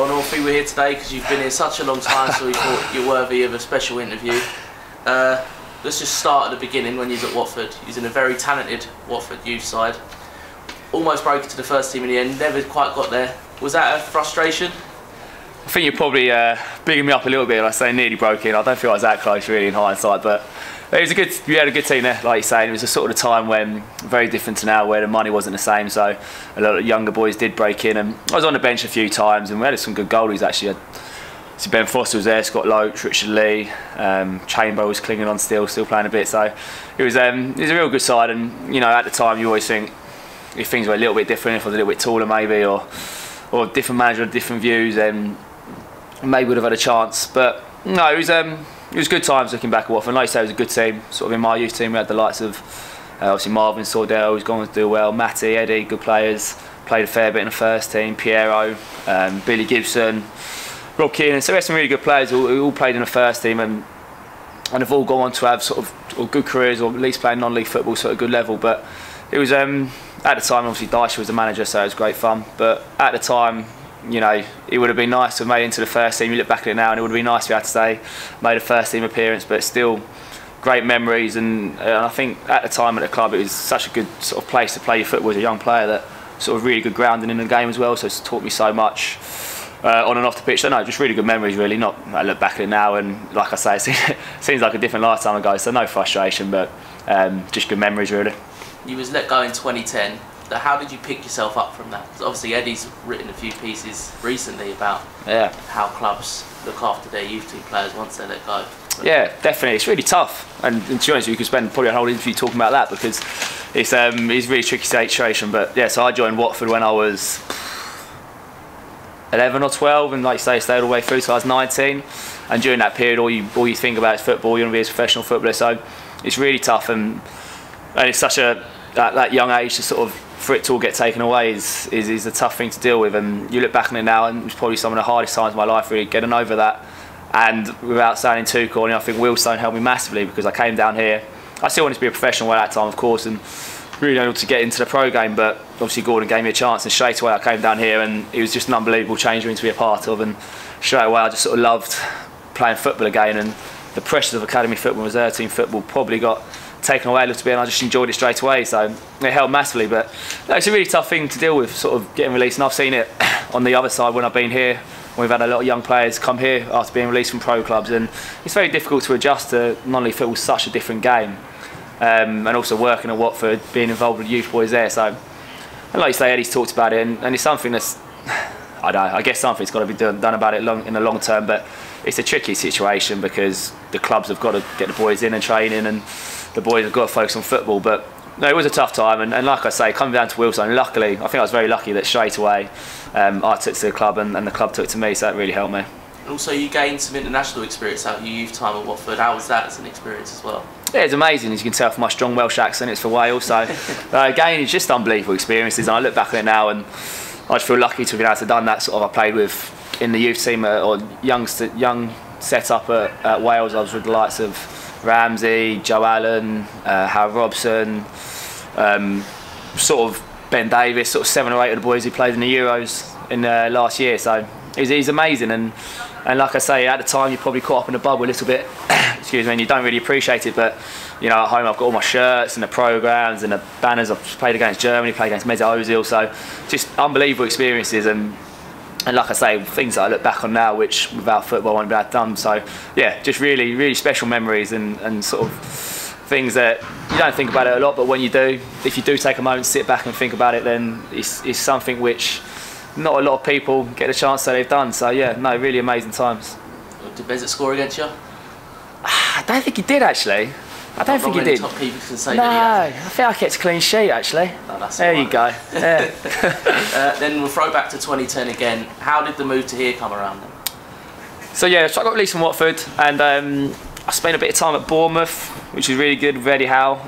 Ron Orphy, we're here today because you've been here such a long time, so we thought you're worthy of a special interview. Let's just start at the beginning when you was at Watford. You was in a very talented Watford youth side. Almost broke into the first team in the end, never quite got there. Was that a frustration? I think you're probably bigging me up a little bit when I say nearly broke in. I don't feel I was that close really in hindsight, but it was we had a good team there, like you're saying. It was a sort of time when, very different to now, where the money wasn't the same, so a lot of younger boys did break in, and I was on the bench a few times, and we had some good goalies actually. So Ben Foster was there, Scott Loach, Richard Lee, Chamber was clinging on still playing a bit, so it was a real good side. And you know, at the time you always think if things were a little bit different, if I was a little bit taller maybe, or different manager, different views, then maybe would have had a chance. But no, it was good times looking back at Watford. Like I say, it was a good team. Sort of in my youth team, we had the likes of obviously Marvin Sordell, who's gone to do well, Matty, Eddie, good players. Played a fair bit in the first team. Piero, Billy Gibson, Rob Keenan. So we had some really good players who all played in the first team, and have all gone on to have sort of good careers, or at least playing non-league football at a good level. But it was at the time, obviously Dyche was the manager, so it was great fun. But at the time, you know, it would have been nice to have made it into the first team. You look back at it now and it would have been nice if you had to say made a first team appearance, but still great memories. And I think at the time at the club it was such a good sort of place to play your football as a young player, that sort of really good grounding in the game as well, so it's taught me so much on and off the pitch. So no, just really good memories really. Not, I look back at it now and like I say, it seems like a different lifetime ago, so no frustration, but just good memories really. You was let go in 2010. How did you pick yourself up from that? 'Cause obviously Eddie's written a few pieces recently about how clubs look after their youth team players once they let go. Yeah, definitely. It's really tough, and to be honest, you could spend probably a whole interview talking about that, because it's a really tricky situation. But yeah, so I joined Watford when I was 11 or 12, and like you say, stayed all the way through, so I was 19. And during that period, all you think about is football. You want to be a professional footballer, so it's really tough, and it's such that young age to sort of, for it to all get taken away is a tough thing to deal with. And you look back on it now, and it's probably some of the hardest times of my life really getting over that. And without sounding too corny, I think Wealdstone helped me massively, because I came down here. I still wanted to be a professional at that time, of course, and really wanted to get into the pro game, but obviously Gordon gave me a chance, and straight away I came down here, and it was just an unbelievable change room to be a part of. And straight away I just sort of loved playing football again, and the pressures of academy football, reserve team football, probably got taken away a little bit, and I just enjoyed it straight away, so it helped massively. But no, it's a really tough thing to deal with, sort of getting released, and I've seen it on the other side when I've been here. We've had a lot of young players come here after being released from pro clubs, and it's very difficult to adjust to non-league football, such a different game, and also working at Watford, being involved with youth boys there. So, and like you say, Eddie's talked about it, and it's something that's, I don't know, I guess something's got to be done about it in the long term, but it's a tricky situation because the clubs have got to get the boys in and training, and the boys have got to focus on football. But no, it was a tough time, and like I say, coming down to Wealdstone, luckily, I think I was very lucky that straight away I took to the club, and the club took to me, so that really helped me. And also you gained some international experience out of your youth time at Watford. How was that as an experience as well? Yeah, it's amazing, as you can tell from my strong Welsh accent, it's for Wales, so again, it's just unbelievable experiences, and I look back on it now and I just feel lucky to have been able to have done that. Sort of, I played with in the youth team or young set up at Wales. I was with the likes of Ramsey, Joe Allen, Howard Robson, sort of Ben Davis, sort of 7 or 8 of the boys who played in the Euros in last year. So he's amazing, and like I say, at the time you probably caught up in the bubble a little bit, excuse me, and you don't really appreciate it. But you know, at home I've got all my shirts and the programmes and the banners. I've played against Germany, played against Mesut Ozil, so just unbelievable experiences. And like I say, things that I look back on now, which without football I wouldn't have done. So yeah, just really, really special memories, and sort of things that you don't think about it a lot, but when you do, if you do take a moment to sit back and think about it, then it's something which not a lot of people get a chance that they've done. So yeah, no, really amazing times. Did Mesut score against you? I don't think he did actually. I don't think he did. Top people can say no, that I think I kept a clean sheet actually. No, that's there you go. Yeah. Then we'll throw back to 2010 again. How did the move to here come around then? So yeah, so I got released from Watford, and I spent a bit of time at Bournemouth, which was really good with Eddie Howe.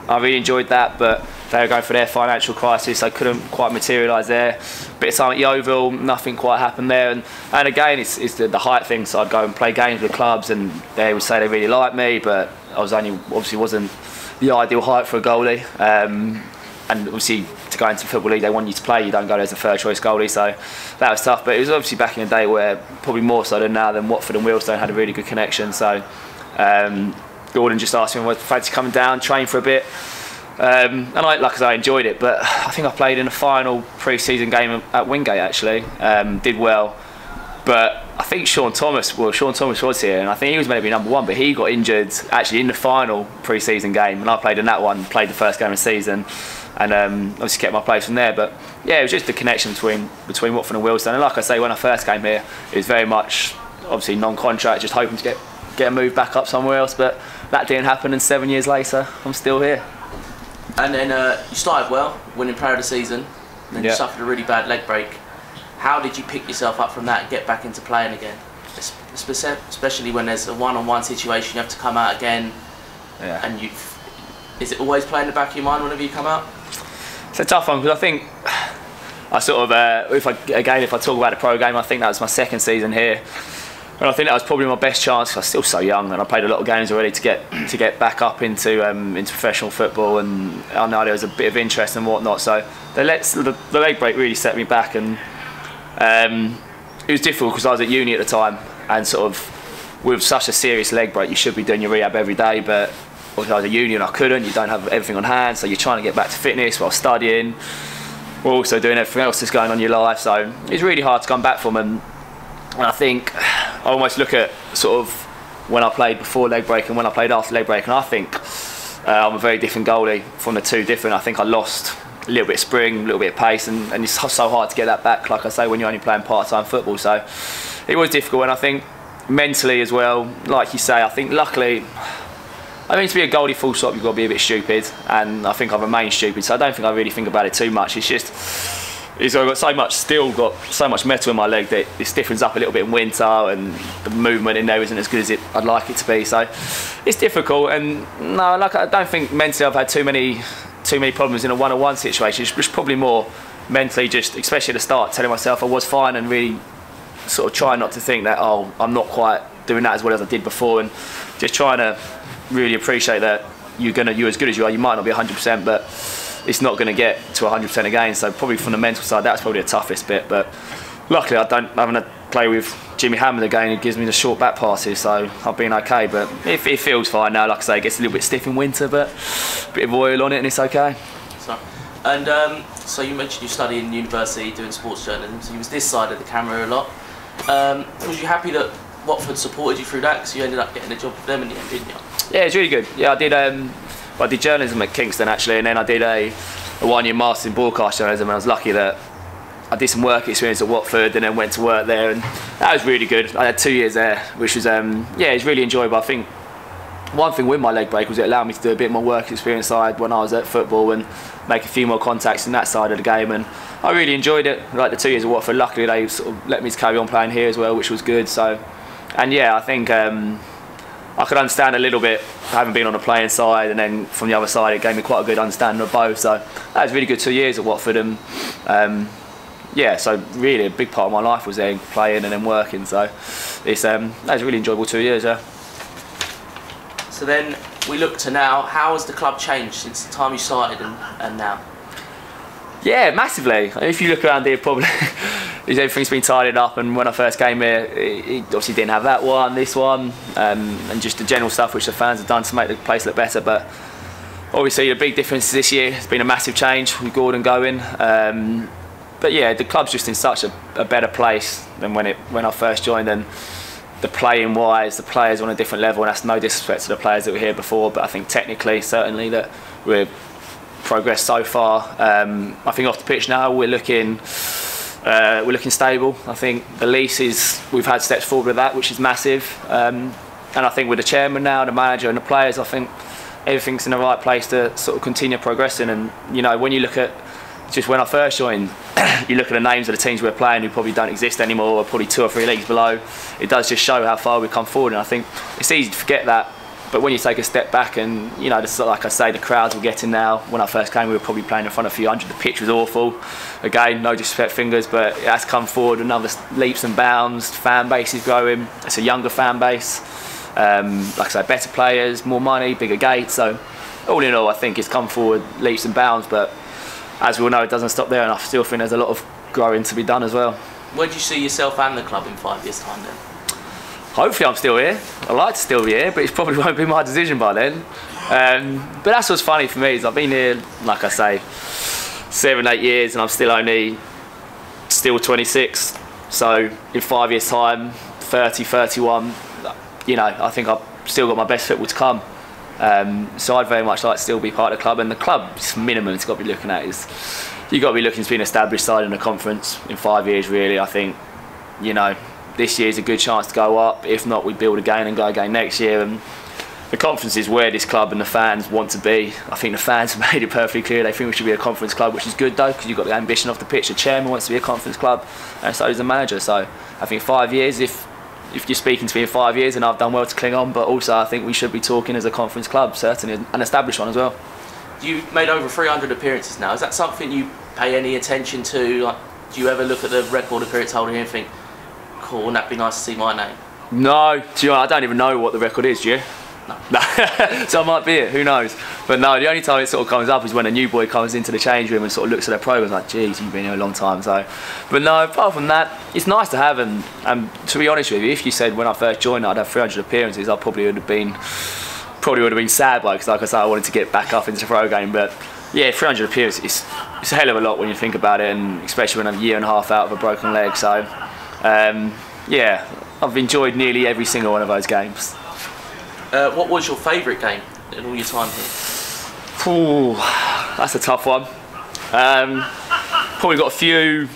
I really enjoyed that, but they were going through their financial crisis, so couldn't quite materialise there. Bit of time at Yeovil, nothing quite happened there, and again it's the height thing. So I'd go and play games with clubs, and they would say they really liked me, but I was obviously wasn't the ideal height for a goalie, and obviously to go into the Football League they want you to play. You don't go there as a third choice goalie, so that was tough. But it was obviously back in the day where, probably more so than now, than Watford and Wealdstone had a really good connection. So Gordon just asked me if I fancy coming down, train for a bit. And like I said, I enjoyed it, but I think I played in the final pre-season game at Wingate actually. Did well, but I think Sean Thomas was here, and I think he was meant to be number one, but he got injured actually in the final pre-season game, and I played in that one, played the first game of the season, and obviously kept my place from there. But yeah, it was just the connection between Watford and Wealdstone. And like I say, when I first came here, it was very much obviously non-contract, just hoping to get a move back up somewhere else, but that didn't happen, and 7 years later, I'm still here. And then you started well, winning Player of the Season, and then you suffered a really bad leg break. How did you pick yourself up from that and get back into playing again? Especially when there's a one-on-one situation, you have to come out again. Yeah. And is it always playing in the back of your mind whenever you come out? It's a tough one, because I think I sort of, if I talk about the pro game, I think that was my second season here. And I think that was probably my best chance. I was still so young, and I played a lot of games already to get back up into professional football. And I know there was a bit of interest and whatnot. So the leg break really set me back, and it was difficult because I was at uni at the time, and sort of with such a serious leg break, you should be doing your rehab every day. But because I was at uni and I couldn't, you don't have everything on hand, so you're trying to get back to fitness while studying. We're also doing everything else that's going on in your life, so it's really hard to come back from. And I think I almost look at sort of when I played before leg break and when I played after leg break, and I think I'm a very different goalie from the two different. I think I lost a little bit of spring, a little bit of pace, and it's so hard to get that back, like I say, when you're only playing part-time football. So it was difficult, and I think mentally as well, like you say, I think luckily, I mean, to be a goalie full stop, you've got to be a bit stupid, and I think I've remained stupid, so I don't think I really think about it too much. It's just, I've got so much metal in my leg that it stiffens up a little bit in winter, and the movement in there isn't as good as I'd like it to be. So it's difficult, and no, like I don't think mentally I've had too many problems in a one-on-one situation. It's just probably more mentally, just especially at the start, telling myself I was fine, and really sort of trying not to think that, oh, I'm not quite doing that as well as I did before, and just trying to really appreciate that you're as good as you are. You might not be 100%, but it's not going to get to 100% again. So probably from the mental side, that's probably the toughest bit. But luckily, I'm having to play with Jimmy Hammond again, who gives me the short back passes, so I've been okay. But it feels fine now. Like I say, it gets a little bit stiff in winter, but a bit of oil on it and it's okay. So you mentioned you study in university doing sports journalism, so you was this side of the camera a lot. Was you happy that Watford supported you through that, because you ended up getting a job with them in the end, didn't you? Yeah, it's really good. Yeah, I did journalism at Kingston actually, and then I did a 1-year master's in broadcast journalism, and I was lucky that I did some work experience at Watford and then went to work there, and that was really good. I had 2 years there, which was it's really enjoyable. I think one thing with my leg break was it allowed me to do a bit more work experience side when I was at football and make a few more contacts in that side of the game, and I really enjoyed it. Like the 2 years at Watford, luckily they sort of let me carry on playing here as well, which was good. So, and yeah, I think I could understand a little bit, having been on the playing side, and then from the other side it gave me quite a good understanding of both. So that was really good 2 years at Watford, and so really a big part of my life was there, playing and then working. So it's that was a really enjoyable 2 years. Yeah. So then we look to now. How has the club changed since the time you started and now? Yeah, massively. If you look around here, probably everything's been tidied up. And when I first came here, it obviously didn't have that one, this one, and just the general stuff which the fans have done to make the place look better. But obviously, the big difference this year has been a massive change with Gordon going. But yeah, the club's just in such a better place than when I first joined. And the playing wise, the players are on a different level, and that's no disrespect to the players that were here before. But I think technically, certainly that we're progressed so far. I think off the pitch now we're looking stable. I think the leases, we've had steps forward with that, which is massive. And I think with the chairman now, the manager and the players, I think everything's in the right place to sort of continue progressing. And you know, when you look at just when I first joined, you look at the names of the teams we're playing who probably don't exist anymore, or probably 2 or 3 leagues below. It does just show how far we've come forward, and I think it's easy to forget that. But when you take a step back, and you know, like I say, the crowds we're getting now. When I first came, we were probably playing in front of a few hundred. The pitch was awful. Again, no disrespect fingers, but it has come forward another leaps and bounds. Fan base is growing. It's a younger fan base. Like I say, better players, more money, bigger gates. So all in all, I think it's come forward leaps and bounds. But as we all know, it doesn't stop there, and I still think there's a lot of growing to be done as well. Where do you see yourself and the club in 5 years' time then? Hopefully I'm still here. I'd like to still be here, but it probably won't be my decision by then. But that's what's funny for me, is I've been here, like I say, 7, 8 years, and I'm still 26. So in 5 years' time, 30, 31, you know, I think I've still got my best football to come. So I'd very much like to still be part of the club, and the club's minimum it's got to be looking at is you've got to be looking to be an established side in the conference in 5 years. Really, I think, you know, this year's a good chance to go up. If not, we build again and go again next year. And the conference is where this club and the fans want to be. I think the fans have made it perfectly clear they think we should be a conference club, which is good though, because you've got the ambition off the pitch. The chairman wants to be a conference club, and so does the manager. So I think 5 years, if you're speaking to me in 5 years, and I've done well to cling on, but also I think we should be talking as a conference club, certainly an established one as well. You've made over 300 appearances now. Is that something you pay any attention to? Like, do you ever look at the record appearance holder here and think, cool, wouldn't that be nice to see my name? No, do you know, I don't even know what the record is, do you? No. So I might be it, who knows? But no, the only time it sort of comes up is when a new boy comes into the change room and sort of looks at their programmes like, geez, you've been here a long time. So, but no, apart from that, it's nice to have. And to be honest with you, if you said when I first joined I'd have 300 appearances, I probably would have been sad by it, because like I said, I wanted to get back up into the pro game. But yeah, 300 appearances, it's a hell of a lot when you think about it, and especially when I'm a year and a half out of a broken leg. So yeah, I've enjoyed nearly every single one of those games. What was your favourite game in all your time here? Ooh, that's a tough one. Probably got a few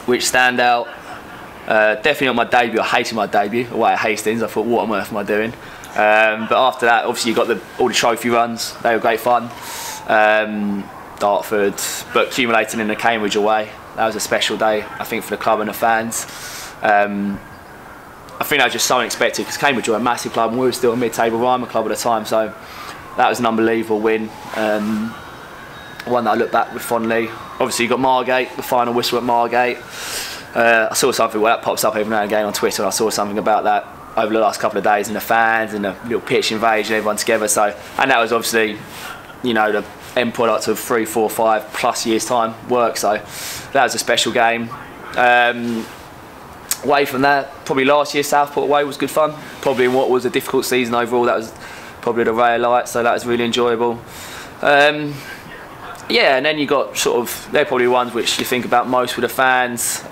which stand out. Definitely on my debut, I hated my debut away at Hastings. I thought, what on earth am I doing? But after that, obviously you got all the trophy runs. They were great fun. Dartford, but accumulating in the Cambridge away, that was a special day, I think, for the club and the fans. I think that was just so unexpected, because Cambridge were a massive club and we were still a mid-table Ryman club at the time, so that was an unbelievable win. One that I look back with fondly. Obviously you got Margate, the final whistle at Margate. I saw something, well, that pops up every now and again on Twitter, and I saw something about that over the last couple of days, and the fans and the little pitch invasion, everyone together. So, and that was obviously, you know, the end product of 3, 4, 5 plus years time work, so that was a special game. Away from that, probably last year Southport away was good fun. Probably in what was a difficult season overall, that was probably the ray of light, so that was really enjoyable. Yeah, and then you got sort of, they're probably ones which you think about most with the fans.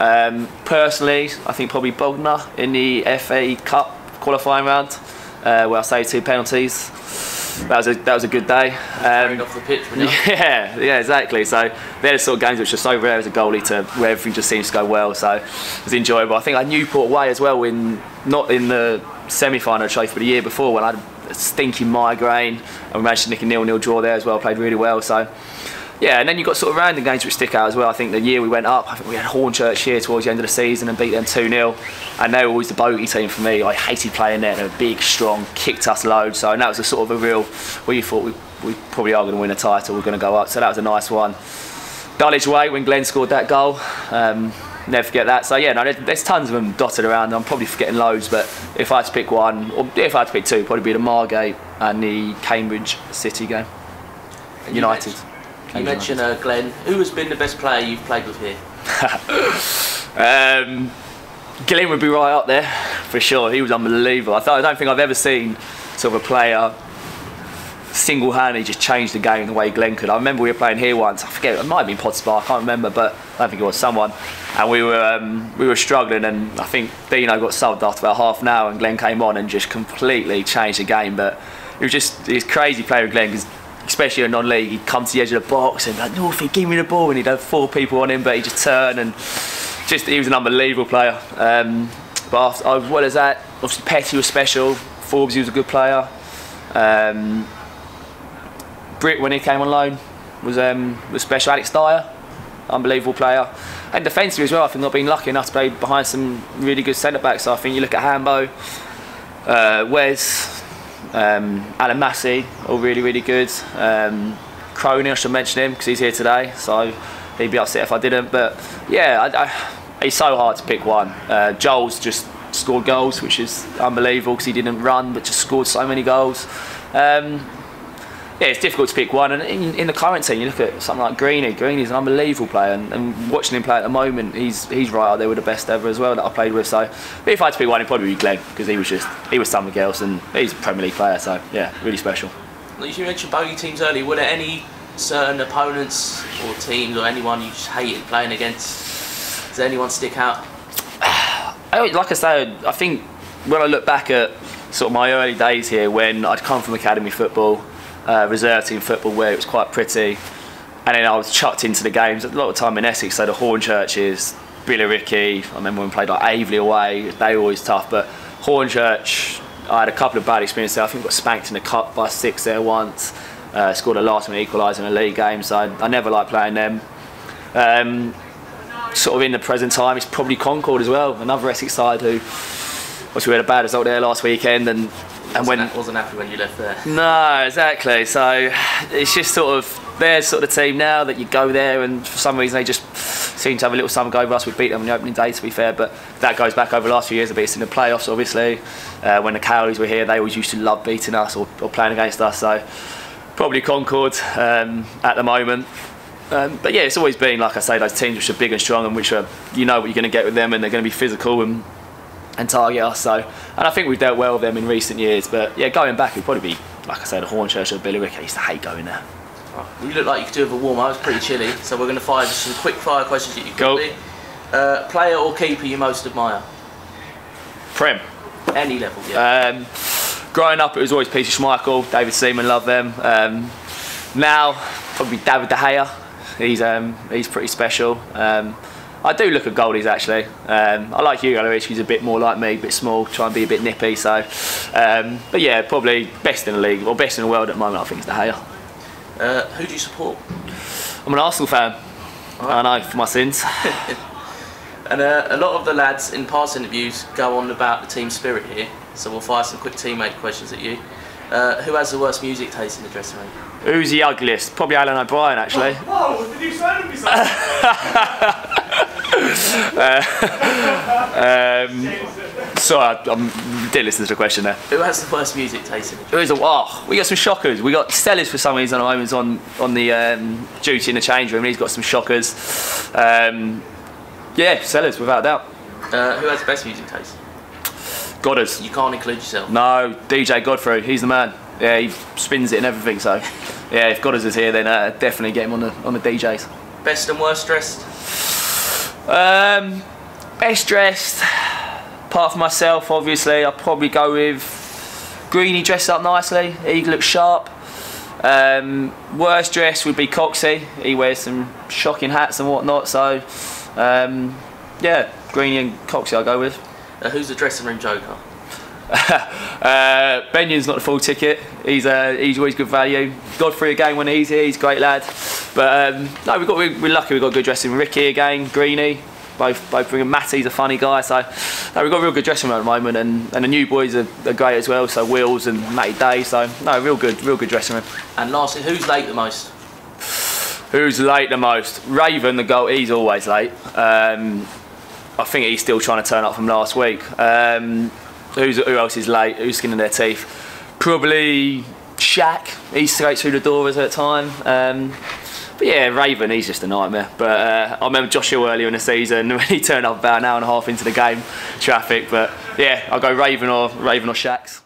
Personally, I think probably Bognor in the FA Cup qualifying round, where I saved 2 penalties. That was a good day. Carried off the pitch, wasn't it? Yeah, exactly. So they're the sort of games which are so rare as a goalie, to where everything just seems to go well. So it was enjoyable. I think I had Newport away as well, not in the semi-final trophy, but the year before, when I had a stinking migraine, and we managed to nick a 0-0 draw there as well. Played really well. So yeah, and then you've got sort of random games which stick out as well. I think the year we went up, I think we had Hornchurch here towards the end of the season and beat them 2-0. And they were always the bogey team for me. I hated playing there. They were big, strong, kicked us loads. So, and that was a sort of a real, where you thought we probably are going to win a title, we're going to go up. So that was a nice one. Dulwich away when Glenn scored that goal. Never forget that. So yeah, no, there's tons of them dotted around. I'm probably forgetting loads, but if I had to pick one, or if I had to pick 2, it'd probably be the Margate and the Cambridge City game. And United. You mentioned Glenn. Who has been the best player you've played with here? Glenn would be right up there, for sure. He was unbelievable. I don't think I've ever seen sort of a player single-handedly just change the game the way Glenn could. I remember we were playing here once, I forget, it might have been Potspar, I can't remember, but I don't think it was someone. And we were struggling, and I think Dino got subbed after about half an hour, and Glenn came on and just completely changed the game. But he was crazy playing with Glenn, because especially in non-league, he'd come to the edge of the box and like, Northie, give me the ball, and he'd have 4 people on him, but he'd just turn, and he was an unbelievable player. But as well as that, obviously Petty was special, Forbes, he was a good player. Britt, when he came on loan, was special. Alex Dyer, unbelievable player. And defensively as well, I think I've been lucky enough to play behind some really good centre-backs. So I think you look at Hambo, Wes, Alan Massey, all really, really good. Crony, I should mention him because he's here today, so he'd be upset if I didn't. But yeah, it's so hard to pick one. Joel's just scored goals, which is unbelievable because he didn't run but just scored so many goals. yeah, it's difficult to pick one. And in the current team, you look at something like Greeny. Greeny's an unbelievable player, and watching him play at the moment, he's right out there with the best ever as well that I played with. So if I had to pick one, it'd probably be Glenn, because he was something else, and he's a Premier League player. So yeah, really special. You mentioned bogey teams earlier. Were there any certain opponents or teams or anyone you just hated playing against? Does anyone stick out? Like I say, I think when I look back at sort of my early days here, when I'd come from academy football, reserve team football, where it was quite pretty, and then I was chucked into the games a lot of time in Essex, so the Hornchurches, Billericay. I remember when we played like Aveley away, they were always tough, but Hornchurch, I had a couple of bad experiences there. I think I got spanked in the cup by 6 there once, scored a last minute equaliser in a league game, so I never liked playing them. Sort of in the present time, it's probably Concord as well, another Essex side who, obviously we had a bad result there last weekend, and wasn't happy when you left there. No, exactly. So it's just sort of their sort of team now that you go there, and for some reason they just seem to have a little something over us. We beat them on the opening day, to be fair, but that goes back over the last few years a bit. It's in the playoffs, obviously. When the Cowleys were here, they always used to love beating us or playing against us. So probably Concord at the moment. But yeah, it's always been, like I say, those teams which are big and strong, and which are, you know what you're going to get with them, and they're going to be physical and target us. So, and I think we've dealt well with them in recent years. But yeah, going back, it'd probably be, like I said, the Hornchurch or Billericay. I used to hate going there. You look like you could do with a warm up. It's pretty chilly, so we're going to fire just some quick fire questions that you could be. Player or keeper you most admire? Prem. Any level, yeah. Growing up, it was always Peter Schmeichel, David Seaman, love them. Now, probably David De Gea. He's pretty special. I do look at goalies actually. I like Hugo Lloris, he's a bit more like me, a bit small, try and be a bit nippy. So, but yeah, probably best in the league or best in the world at the moment, I think, is De Gea. Who do you support? I'm an Arsenal fan. Right. I know, for my sins. And a lot of the lads in past interviews go on about the team spirit here, so we'll fire some quick teammate questions at you. Who has the worst music taste in the dressing room? Who's the ugliest? Probably Alan O'Brien, actually. Oh, did you say to me something? Sorry, I didn't listen to the question there. Who has the worst music taste in the dressing room? We got some shockers. We got Sellers for some reason at the moment on the duty in the change room. He's got some shockers. Yeah, Sellers, without a doubt. Who has the best music taste? Godders. You can't include yourself. No, DJ Godfrey, he's the man. Yeah, he spins it and everything, so yeah, if Godders is here, then definitely get him on the DJs. Best and worst dressed? Best dressed, apart from myself, obviously, I'll probably go with Greeny, dressed up nicely, he looks sharp. Worst dressed would be Coxey, he wears some shocking hats and whatnot, so yeah, Greeny and Coxey I'll go with. Who's the dressing room joker? Benion's not the full ticket. He's always good value. Godfrey again when he's here. He's a great lad. But no, we're lucky. We've got a good dressing room. Ricky again, Greeny, both bringing. Matty's a funny guy. So no, we've got a real good dressing room at the moment, and the new boys are great as well. So Wills and Matty Day. So no, real good dressing room. And lastly, who's late the most? Who's late the most? Raven, the goal. He's always late. I think he's still trying to turn up from last week. Who else is late? Who's skinning their teeth? Probably Shaq. He's straight through the door at a time. But yeah, Raven, he's just a nightmare. But I remember Joshua earlier in the season when he turned up about an hour and a half into the game, traffic. But yeah, I'll go Raven or Shaq's.